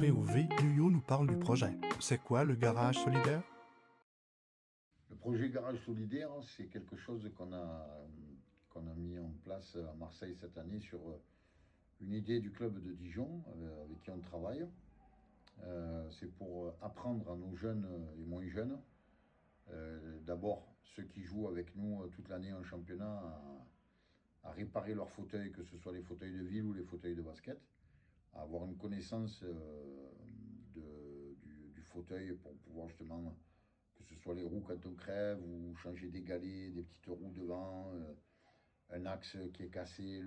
POV, Nuyo nous parle du projet. C'est quoi le garage solidaire? Le projet Garage Solidaire, c'est quelque chose qu'on a mis en place à Marseille cette année sur une idée du club de Dijon avec qui on travaille. C'est pour apprendre à nos jeunes et moins jeunes, d'abord ceux qui jouent avec nous toute l'année en championnat, à réparer leurs fauteuils, que ce soit les fauteuils de ville ou les fauteuils de basket, à avoir une connaissance du fauteuil pour pouvoir justement, que ce soit les roues quand on crève ou changer des galets, des petites roues devant, un axe qui est cassé,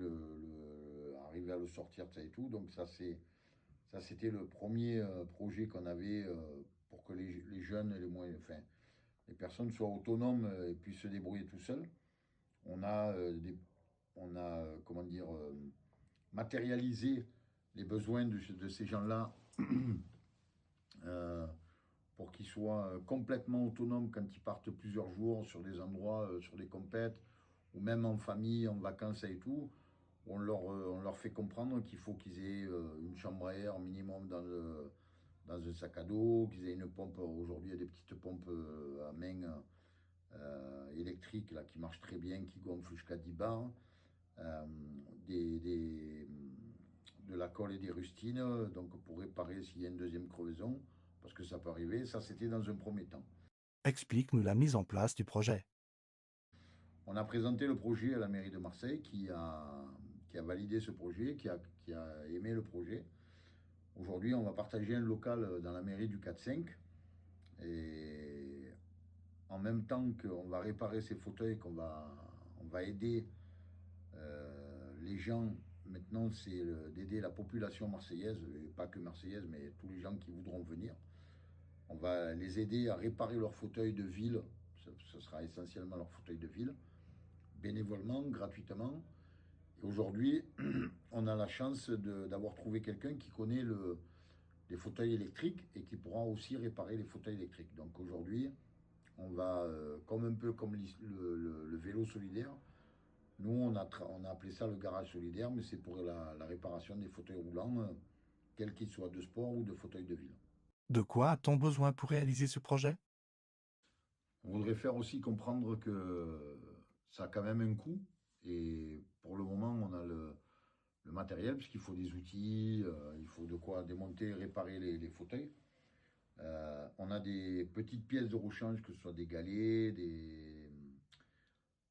arriver à le sortir, ça et tout. Donc ça c'était le premier projet qu'on avait pour que les jeunes et les personnes soient autonomes et puissent se débrouiller tout seuls. On a, comment dire, matérialisé les besoins de ces gens-là pour qu'ils soient complètement autonomes quand ils partent plusieurs jours sur des endroits, sur des compètes, ou même en famille, en vacances et tout. On leur fait comprendre qu'il faut qu'ils aient une chambre à air minimum dans un sac à dos, qu'ils aient une pompe. Aujourd'hui, il y a des petites pompes à main électriques là, qui marchent très bien, qui gonflent jusqu'à 10 bars. De la colle et des rustines, donc pour réparer s'il y a une deuxième crevaison, parce que ça peut arriver. Ça, c'était dans un premier temps. Explique-nous la mise en place du projet. On a présenté le projet à la mairie de Marseille qui a validé ce projet, qui a aimé le projet. Aujourd'hui, on va partager un local dans la mairie du 4-5 et en même temps qu'on va réparer ces fauteuils, on va aider les gens. Maintenant, c'est d'aider la population marseillaise, et pas que marseillaise, mais tous les gens qui voudront venir. On va les aider à réparer leurs fauteuils de ville, ce sera essentiellement leurs fauteuils de ville, bénévolement, gratuitement. Et aujourd'hui, on a la chance d'avoir trouvé quelqu'un qui connaît les fauteuils électriques et qui pourra aussi réparer les fauteuils électriques. Donc aujourd'hui, on va, comme un peu comme le vélo solidaire, nous on a appelé ça le garage solidaire, mais c'est pour la réparation des fauteuils roulants, quels qu'ils soient, de sport ou de fauteuils de ville. De quoi a-t-on besoin pour réaliser ce projet? On voudrait faire aussi comprendre que ça a quand même un coût. Et pour le moment, on a le matériel, puisqu'il faut des outils, il faut de quoi démonter et réparer les fauteuils. On a des petites pièces de rechange, que ce soit des galets, des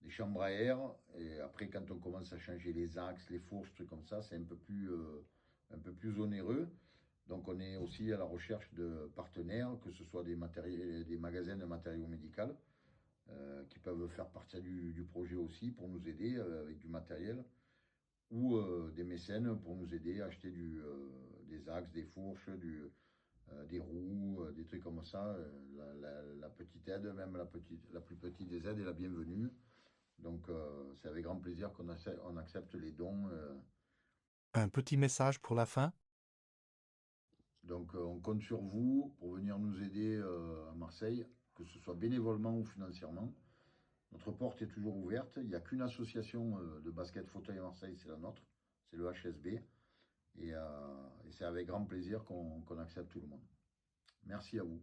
chambres à air. Et après, quand on commence à changer les axes, les fourches, trucs comme ça, c'est un peu plus onéreux. Donc on est aussi à la recherche de partenaires, que ce soit des magasins de matériaux médicaux, qui peuvent faire partie du projet aussi pour nous aider avec du matériel, ou des mécènes pour nous aider à acheter des axes, des fourches, des roues, des trucs comme ça. La petite aide, même la plus petite des aides est la bienvenue. Donc c'est avec grand plaisir qu'on accepte les dons. Un petit message pour la fin? Donc on compte sur vous pour venir nous aider à Marseille, que ce soit bénévolement ou financièrement. Notre porte est toujours ouverte. Il n'y a qu'une association de basket fauteuil à Marseille, c'est la nôtre, c'est le HSB. Et c'est avec grand plaisir qu'on accepte tout le monde. Merci à vous.